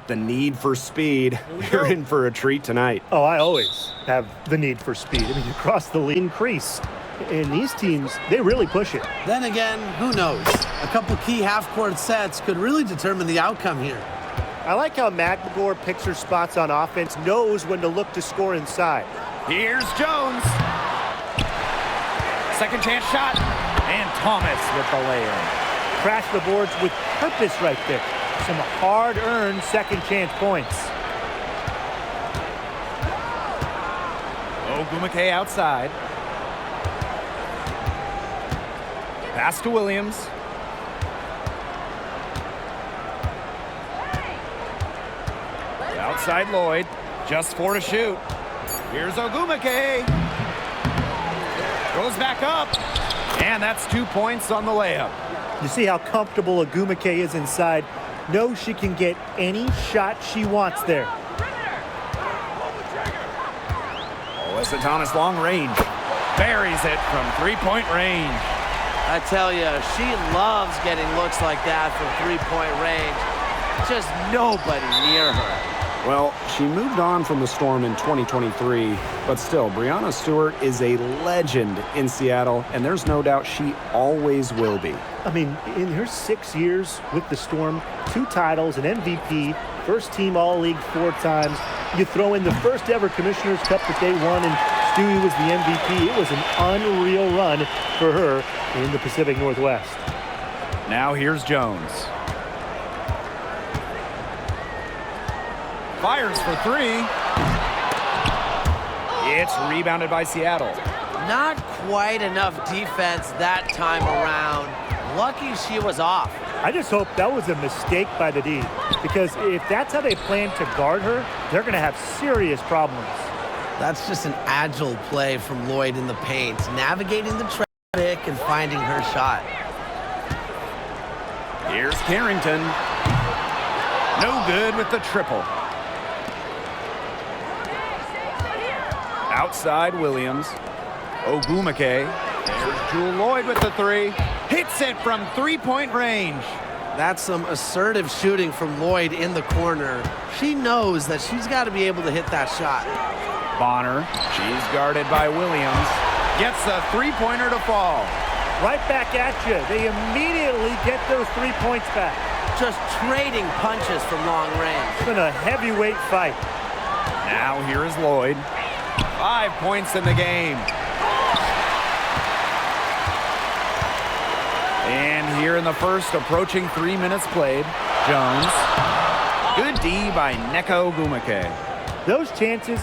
got the need for speed, you're in for a treat tonight. Oh, I always have the need for speed. I mean, across the league increase. And these teams, they really push it. Then again, who knows? A couple key half-court sets could really determine the outcome here. I like how McGregor picks her spots on offense, knows when to look to score inside. Here's Jones. Second chance shot. And Thomas with the layup. Crash the boards with purpose right there. Some hard-earned second chance points. Ogumake outside. Pass to Williams. Outside Lloyd. Just 4 to shoot. Here's Ogumake. Goes back up. And that's 2 points on the layup. You see how comfortable Ogumake is inside. Knows she can get any shot she wants there. Alyssa Thomas long range. Buries it from three-point range. I tell you, she loves getting looks like that from three-point range. Just nobody near her. Well, she moved on from the Storm in 2023, but still, Breanna Stewart is a legend in Seattle, and there's no doubt she always will be. I mean, in her 6 years with the Storm, 2 titles, an MVP, first team All-League 4 times. You throw in the first ever Commissioner's Cup that they won, and Stewie was the MVP. It was an unreal run for her in the Pacific Northwest. Now here's Jones. Fires for 3. It's rebounded by Seattle. Not quite enough defense that time around. Lucky she was off. I just hope that was a mistake by the D, because if that's how they plan to guard her, they're going to have serious problems. That's just an agile play from Lloyd in the paint, navigating the traffic and finding her shot. Here's Carrington. No good with the triple. Outside Williams. Ogumake. There's Jewel Lloyd with the 3. Hits it from three-point range. That's some assertive shooting from Lloyd in the corner. She knows that she's got to be able to hit that shot. Bonner. She's guarded by Williams. Gets a three-pointer to fall. Right back at you. They immediately get those 3 points back. Just trading punches from long range. It's been a heavyweight fight. Now here is Lloyd. 5 points in the game. And here in the first, approaching 3 minutes played, Jones. Good D by Nneka Ogumake. Those chances,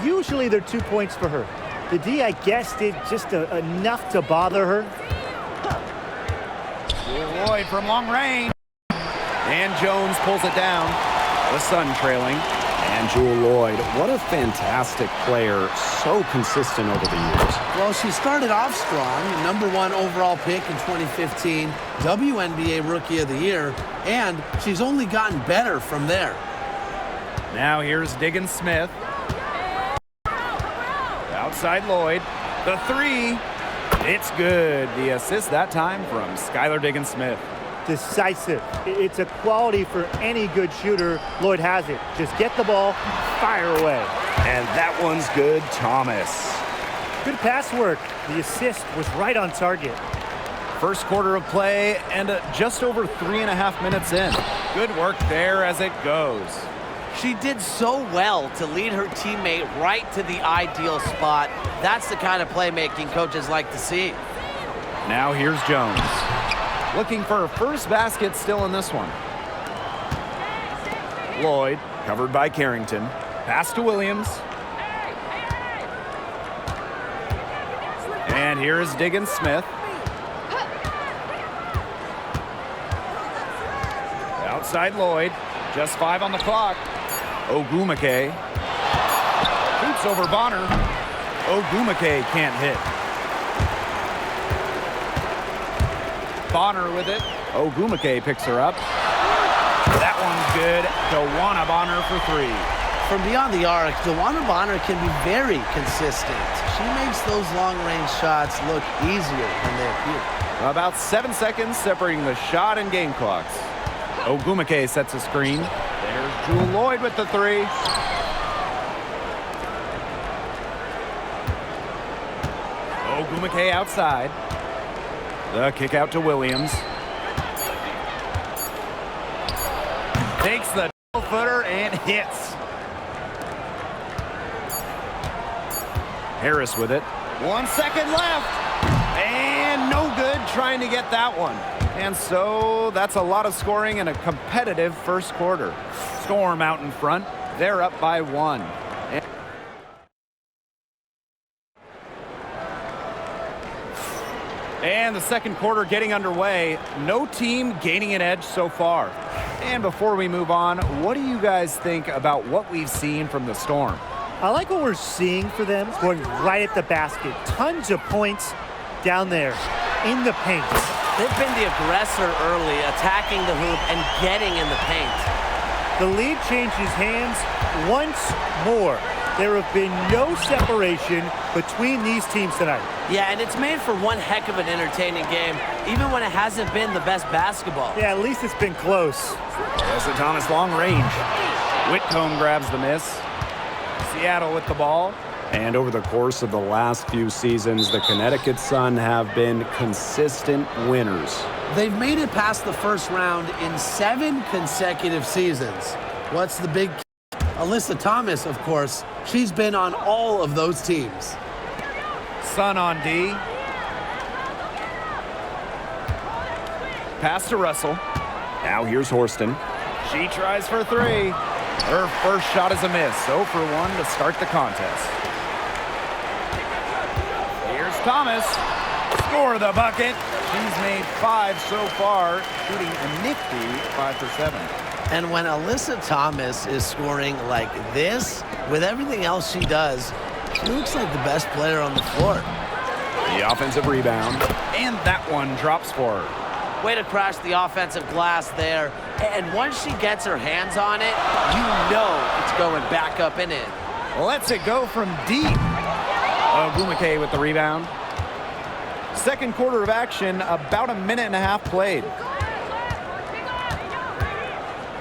usually they're 2 points for her. The D, I guess, did just enough to bother her. Lloyd from long range. And Jones pulls it down. The Sun trailing. And Jewel Lloyd, what a fantastic player, so consistent over the years. Well, she started off strong, #1 overall pick in 2015, WNBA Rookie of the Year, and she's only gotten better from there. Now here's Diggins Smith. Outside Lloyd. The 3. It's good. The assist that time from Skylar Diggins Smith. Decisive. It's a quality for any good shooter. Lloyd has it. Just get the ball, fire away. And that one's good, Thomas. Good pass work. The assist was right on target. First quarter of play and just over 3.5 minutes in. Good work there as it goes. She did so well to lead her teammate right to the ideal spot. That's the kind of playmaking coaches like to see. Now here's Jones. Looking for her first basket still in this one. Lloyd, covered by Carrington. Pass to Williams. And here is Diggins Smith. Outside Lloyd. Just 5 on the clock. Ogumake. Shoots over Bonner. Ogumake can't hit. Bonner with it. Ogumake picks her up. That one's good. DeWanna Bonner for 3. From beyond the arc, DeWanna Bonner can be very consistent. She makes those long-range shots look easier than they appear. About 7 seconds separating the shot and game clocks. Ogumake sets a screen. There's Jewel Lloyd with the three. Ogumake outside. The kick out to Williams. Takes the footer and hits. Harris with it. 1 second left. And no good trying to get that one. And so that's a lot of scoring in a competitive first quarter. Storm out in front. They're up by 1. And the second quarter getting underway. No team gaining an edge so far. And before we move on, what do you guys think about what we've seen from the Storm? I like what we're seeing for them, going right at the basket. Tons of points down there in the paint. They've been the aggressor early, attacking the hoop and getting in the paint. The lead changes hands once more. There have been no separation between these teams tonight. Yeah, and it's made for one heck of an entertaining game, even when it hasn't been the best basketball. Yeah, at least it's been close. Alyssa Thomas long range. Whitcomb grabs the miss. Seattle with the ball. And over the course of the last few seasons, the Connecticut Sun have been consistent winners. They've made it past the first round in 7 consecutive seasons. What's the big key? Alyssa Thomas, of course. She's been on all of those teams. Sun on D. Pass to Russell. Now here's Horston. She tries for 3. Her first shot is a miss. 0 for 1 to start the contest. Here's Thomas. Score the bucket. She's made 5 so far, shooting a nifty 5 for 7. And when Alyssa Thomas is scoring like this, with everything else she does, she looks like the best player on the floor. The offensive rebound. And that one drops for her. Way to crash the offensive glass there. And once she gets her hands on it, you know it's going back up and in. Lets it go from deep. Ogumake with the rebound. Second quarter of action, about a minute and a half played.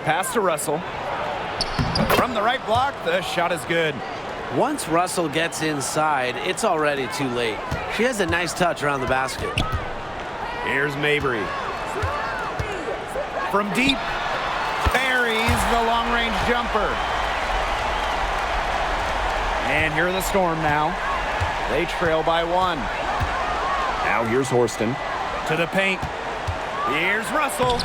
Pass to Russell. From the right block, the shot is good. Once Russell gets inside, it's already too late. She has a nice touch around the basket. Here's Mabry. From deep, buries the long-range jumper. And here are the Storm now. They trail by 1. Now here's Horston. To the paint. Here's Russell.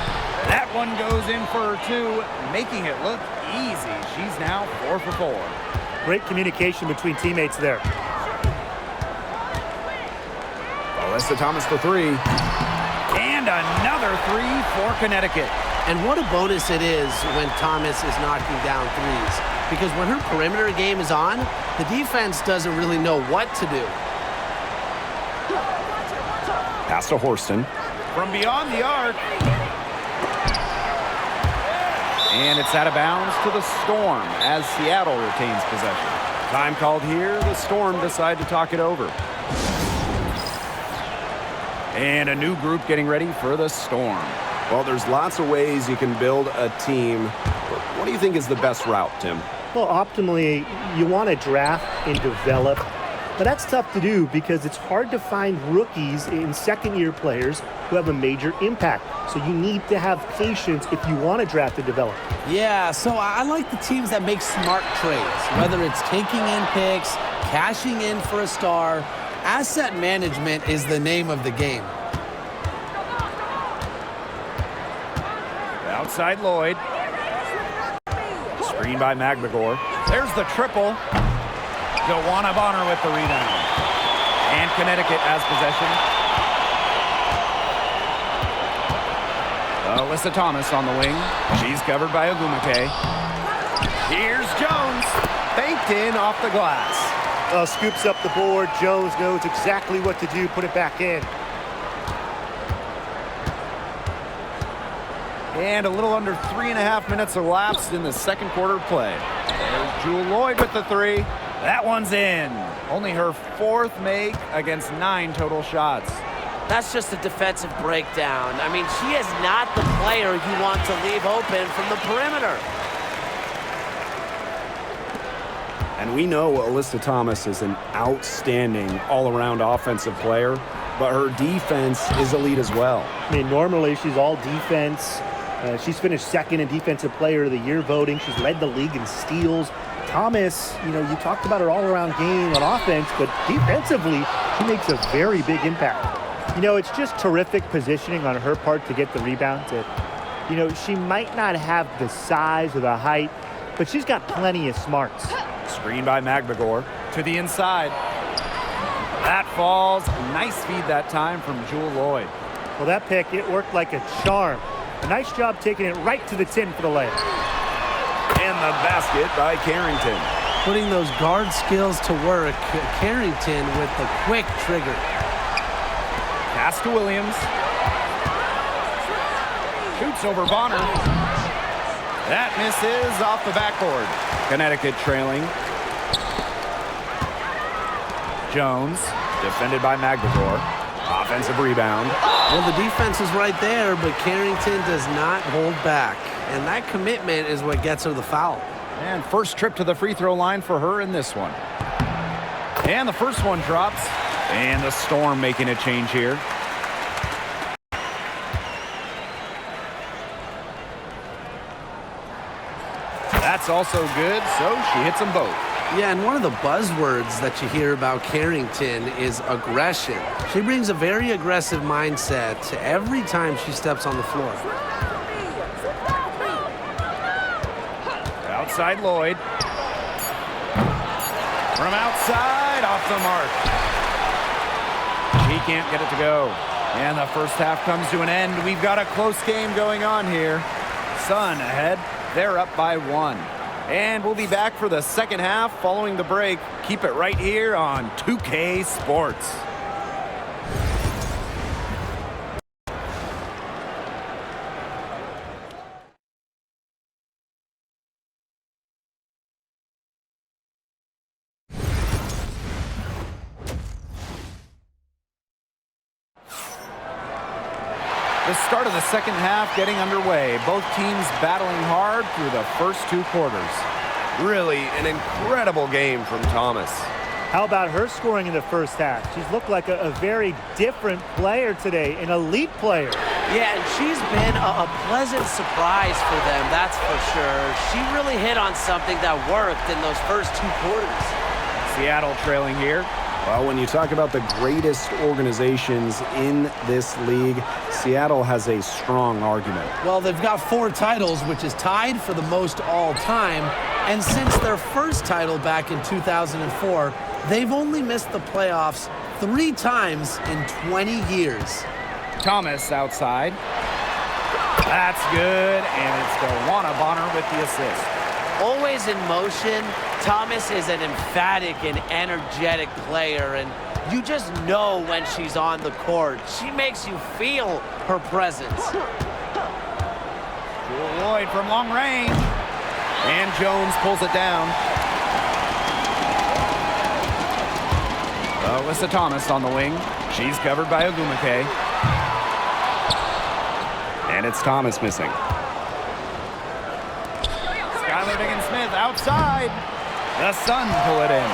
That one goes in for 2, making it look easy. She's now 4 for 4. Great communication between teammates there. Alyssa Thomas for 3. And another 3 for Connecticut. And what a bonus it is when Thomas is knocking down threes. Because when her perimeter game is on, the defense doesn't really know what to do. Pass to Horston. From beyond the arc. And it's out of bounds to the Storm as Seattle retains possession. Time called here. The Storm decide to talk it over. And a new group getting ready for the Storm. Well, there's lots of ways you can build a team. What do you think is the best route, Tim? Well, optimally, you want to draft and develop. But that's tough to do because it's hard to find rookies and second-year players who have a major impact. So you need to have patience if you want to draft and develop. Yeah, so I like the teams that make smart trades, whether it's taking in picks, cashing in for a star. Asset management is the name of the game. Outside Lloyd. Screen by McGregor. There's the triple. Joanna Bonner with the rebound. And Connecticut has possession. Alyssa Thomas on the wing. She's covered by Ogumake. Here's Jones. Faked in off the glass. Scoops up the board. Jones knows exactly what to do. Put it back in. And a little under 3.5 minutes elapsed in the second quarter of play. There's Jewel Lloyd with the 3. That one's in. Only her 4th make against 9 total shots. That's just a defensive breakdown. I mean, she is not the player you want to leave open from the perimeter. And we know Alyssa Thomas is an outstanding all-around offensive player, but her defense is elite as well. I mean, normally she's all defense. She's finished second in Defensive Player of the Year voting. She's led the league in steals. Thomas, you talked about her all-around game on offense, but defensively, she makes a very big impact. It's just terrific positioning on her part to get the rebound. She might not have the size or the height, but she's got plenty of smarts. Screen by Magbagor to the inside. That falls. Nice feed that time from Jewel Lloyd. Well, that pick, it worked like a charm. A nice job taking it right to the tin for the layup. And the basket by Carrington. Putting those guard skills to work, Carrington with the quick trigger. Pass to Williams. Shoots over Bonner. That misses off the backboard. Connecticut trailing. Jones, defended by Magbagor. Offensive rebound. Well, the defense is right there, but Carrington does not hold back. And that commitment is what gets her the foul. And first trip to the free throw line for her in this one. And the first one drops. And the Storm making a change here. That's also good, so she hits them both. Yeah, and one of the buzzwords that you hear about Carrington is aggression. She brings a very aggressive mindset to every time she steps on the floor. Outside Lloyd. From outside, off the mark. She can't get it to go. And the first half comes to an end. We've got a close game going on here. Sun ahead. They're up by 1. And we'll be back for the second half following the break. Keep it right here on 2K Sports. The start of the second half getting underway. Both teams battling hard through the first 2 quarters. Really an incredible game from Thomas. How about her scoring in the first half? She's looked like a very different player today, an elite player. Yeah, and she's been a pleasant surprise for them, that's for sure. She really hit on something that worked in those first 2 quarters. Seattle trailing here. Well, when you talk about the greatest organizations in this league, Seattle has a strong argument. Well, they've got 4 titles, which is tied for the most all time. And since their first title back in 2004, they've only missed the playoffs 3 times in 20 years. Thomas outside. That's good, and it's Dewana Bonner with the assist. Always in motion, Thomas is an emphatic and energetic player, and you just know when she's on the court. She makes you feel her presence. Jewel Lloyd from long range. And Jones pulls it down. Alyssa Thomas on the wing. She's covered by Ogumake. And it's Thomas missing. Skylar Diggins-Smith outside. The Suns pull it in.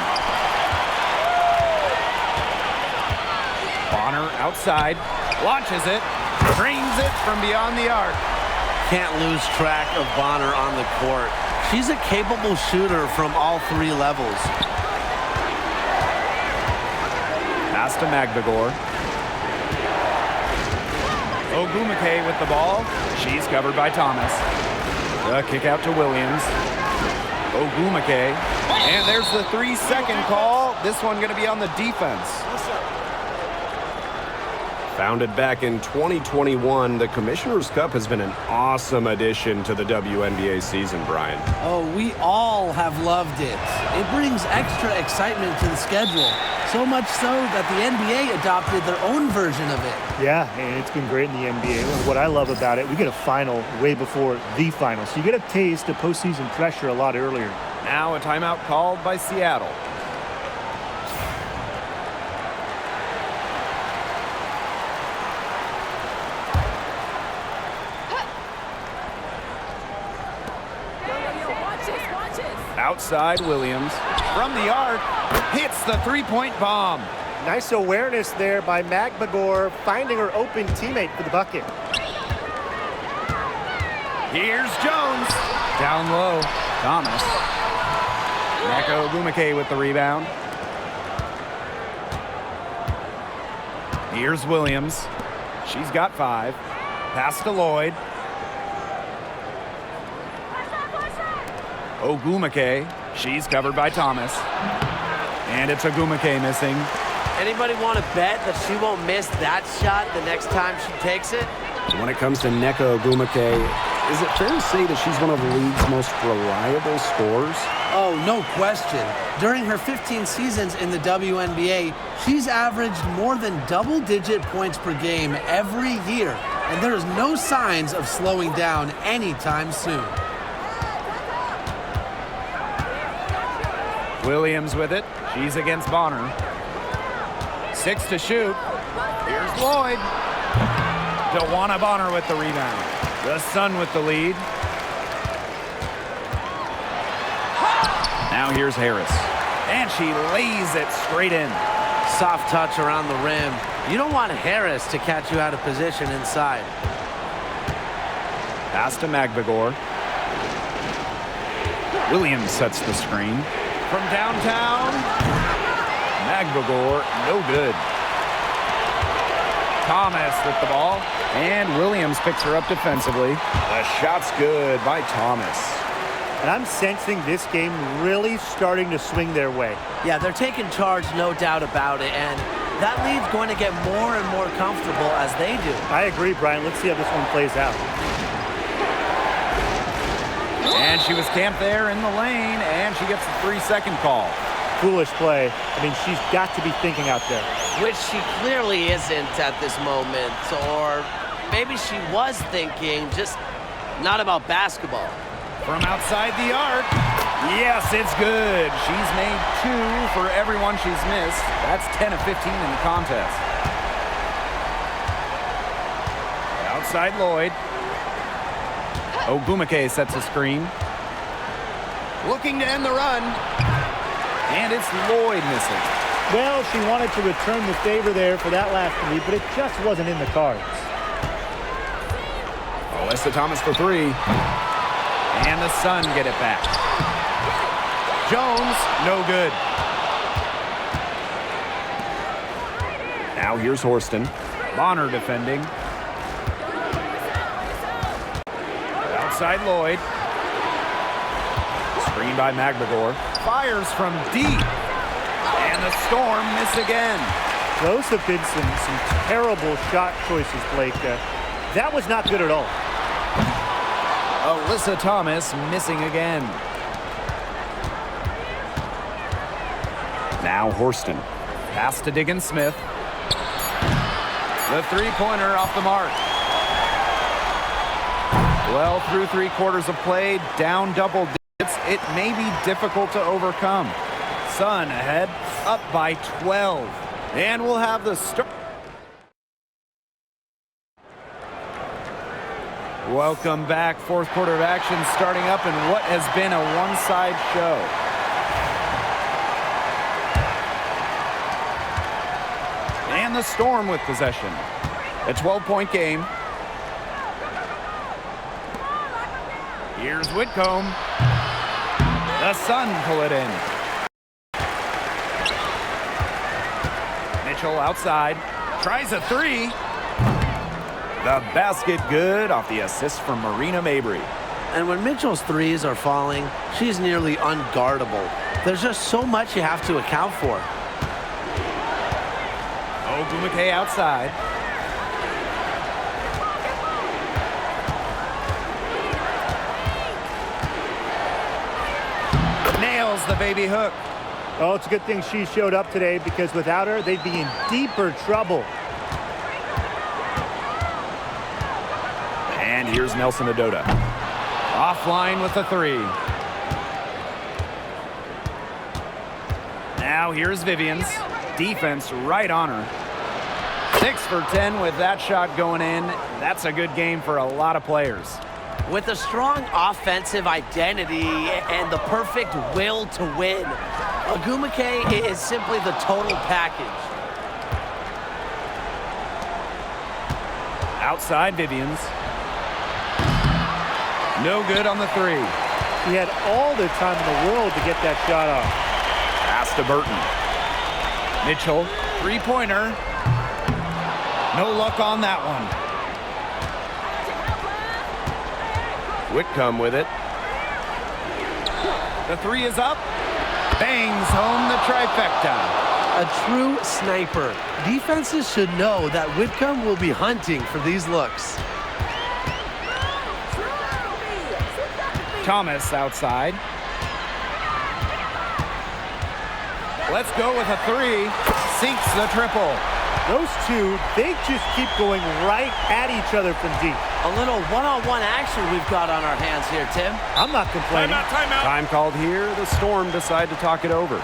Bonner outside. Launches it. Drains it from beyond the arc. Can't lose track of Bonner on the court. She's a capable shooter from all 3 levels. Pass to Magbagor. Ogumake with the ball. She's covered by Thomas. The kick out to Williams. Ogumake. And there's the 3-second call. This one going to be on the defense. Founded back in 2021, the Commissioner's Cup has been an awesome addition to the WNBA season, Brian. Oh, we all have loved it. It brings extra excitement to the schedule. So much so that the NBA adopted their own version of it. Yeah, and it's been great in the NBA. What I love about it, we get a final way before the final. So you get a taste of postseason pressure a lot earlier. Now a timeout called by Seattle. Outside Williams. From the arc, hits the three-point bomb. Nice awareness there by Magbagor, finding her open teammate for the bucket. Here's Jones. Down low, Thomas. Neko Ogumake with the rebound. Here's Williams. She's got 5. Pass to Lloyd. Ogumake. She's covered by Thomas. And it's Ogumake missing. Anybody want to bet that she won't miss that shot the next time she takes it? When it comes to Neko Ogumake, is it fair to say that she's one of the league's most reliable scorers? Oh, no question. During her 15 seasons in the WNBA, she's averaged more than double-digit points per game every year, and there is no signs of slowing down anytime soon. Williams with it. She's against Bonner. 6 to shoot. Here's Lloyd. Dewana Bonner with the rebound. The Sun with the lead. Now here's Harris. And she lays it straight in. Soft touch around the rim. You don't want Harris to catch you out of position inside. Pass to Magbagor. Williams sets the screen. From downtown, Magbagor, no good. Thomas with the ball, and Williams picks her up defensively. The shot's good by Thomas. And I'm sensing this game really starting to swing their way. Yeah, they're taking charge, no doubt about it, and that lead's going to get more and more comfortable as they do. I agree, Brian. Let's see how this one plays out. And she was camped there in the lane, and she gets a 3-second call. Foolish play. I mean, she's got to be thinking out there. Which she clearly isn't at this moment, or maybe she was thinking, just not about basketball. From outside the arc, yes, it's good. She's made 2 for everyone she's missed. That's 10 of 15 in the contest. Outside Lloyd. Ogumake sets a screen. Looking to end the run. And it's Lloyd missing. Well, she wanted to return the favor there for that last 3, but it just wasn't in the cards. Alyssa Thomas for 3. And the Sun get it back. Jones, no good. Now here's Horston. Bonner defending. Outside Lloyd. Screen by Magbagor. Fires from deep. And the Storm miss again. Those have been some terrible shot choices, Blake. That was not good at all. Alyssa Thomas missing again. Now Horston. Pass to Diggins Smith. The three-pointer off the mark. Well, through 3 quarters of play, down double digits, it may be difficult to overcome. Sun ahead, up by 12. And we'll have the start. Welcome back. 4th quarter of action starting up in what has been a one-side show. And the Storm with possession. A 12-point game. Here's Whitcomb. The Sun pull it in. Mitchell outside. Tries a 3. The basket good off the assist from Marina Mabry. And when Mitchell's threes are falling, she's nearly unguardable. There's just so much you have to account for. Ogumake outside. Nails the baby hook. Oh, it's a good thing she showed up today, because without her, they'd be in deeper trouble. And here's Nelson Adota. Offline with the 3. Now here's Vivians. Defense right on her. 6 for 10 with that shot going in. That's a good game for a lot of players. With a strong offensive identity and the perfect will to win, Ogumake is simply the total package. Outside Vivians. No good on the three. He had all the time in the world to get that shot off. Pass to Burton. Mitchell, three-pointer. No luck on that one. Whitcomb with it. The three is up. Bangs home the trifecta. A true sniper. Defenses should know that Whitcomb will be hunting for these looks. Thomas outside. Let's go with a three. Sinks the triple. Those two, they just keep going right at each other from deep. A little one-on-one action we've got on our hands here, Tim. I'm not complaining. Time called here. The Storm decide to talk it over.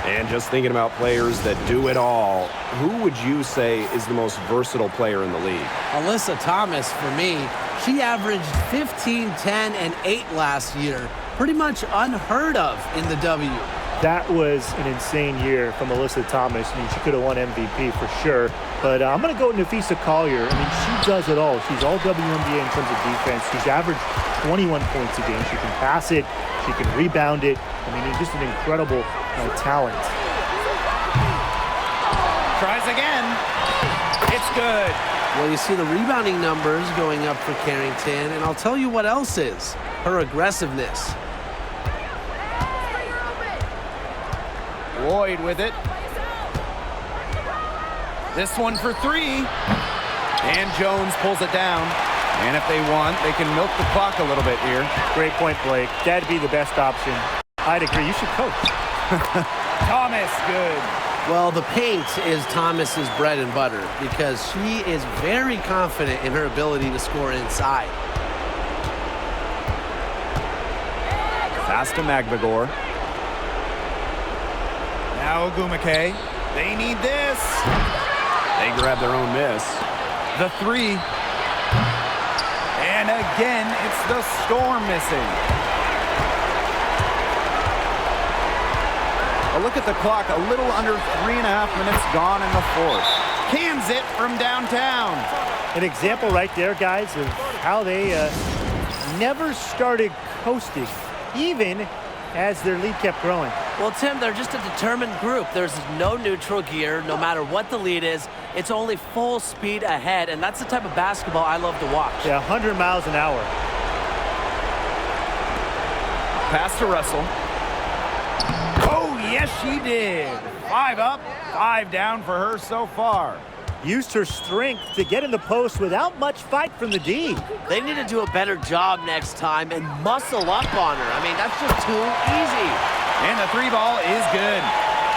And just thinking about players that do it all, who would you say is the most versatile player in the league? Alyssa Thomas, for me, she averaged 15, 10, and 8 last year. Pretty much unheard of in the W. That was an insane year from Alyssa Thomas. I mean, she could have won MVP for sure. But I'm going to go with Nafisa Collier. I mean, she does it all. She's all WNBA in terms of defense. She's averaged 21 points a game. She can pass it. She can rebound it. I mean, just an incredible talent. Tries again. It's good. Well, you see the rebounding numbers going up for Carrington, and I'll tell you what else is, her aggressiveness. Lloyd with it. This one for three. And Jones pulls it down. And if they want, they can milk the clock a little bit here. Great point, Blake. That'd be the best option. I'd agree. You should coach. Thomas, good. Well, the paint is Thomas's bread and butter because she is very confident in her ability to score inside. Pass to Magbagor. Now Ogumake. They need this. They grab their own miss. The three. And again, it's the Storm missing. A look at the clock. A little under 3.5 minutes gone in the fourth. Cans it from downtown. An example right there, guys, of how they never started coasting, even as their lead kept growing. Well, Tim, they're just a determined group. There's no neutral gear, no matter what the lead is. It's only full speed ahead, and that's the type of basketball I love to watch. Yeah, 100 miles an hour. Pass to Russell. Oh, yes, she did. 5 up, 5 down for her so far. Used her strength to get in the post without much fight from the D. They need to do a better job next time and muscle up on her. I mean, that's just too easy. And the 3 ball is good.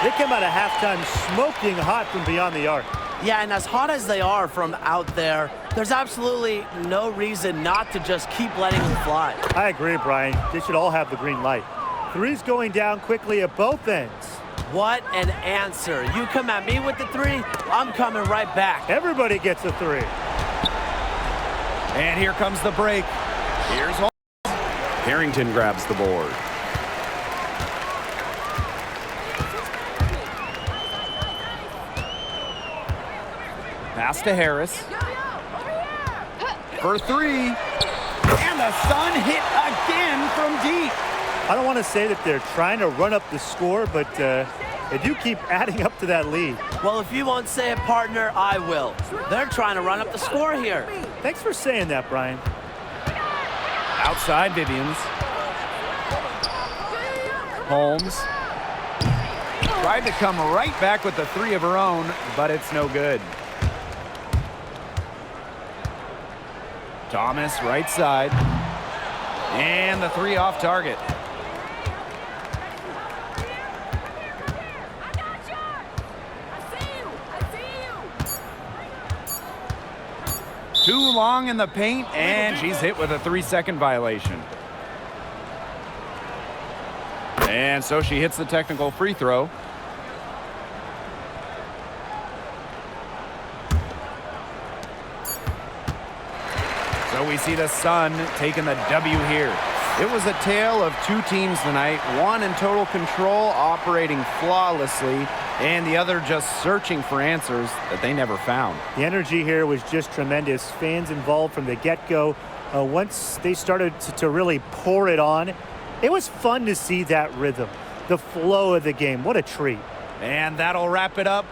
They come out of halftime smoking hot from beyond the arc. Yeah, and as hot as they are from out there, there's absolutely no reason not to just keep letting them fly. I agree, Brian. They should all have the green light. Three's going down quickly at both ends. What an answer. You come at me with the 3, I'm coming right back. Everybody gets a 3. And here comes the break. Here's Holmes. Carrington grabs the board. Pass to Harris. For 3. And the Sun hit again from deep. I don't want to say that they're trying to run up the score, but they do keep adding up to that lead. Well, if you won't say it, partner, I will. They're trying to run up the score here. Thanks for saying that, Brian. Outside Vivians. Holmes. Tried to come right back with the 3 of her own, but it's no good. Thomas, right side. And the 3 off target. Too long in the paint, and she's hit with a 3-second violation. And so she hits the technical free throw. So So we see the Sun taking the W here. It was a tale of two teams tonight, one in total control, operating flawlessly, and the other just searching for answers that they never found. The energy here was just tremendous. Fans involved from the get-go. Once they started to really pour it on, it was fun to see that rhythm, the flow of the game. What a treat. And that'll wrap it up.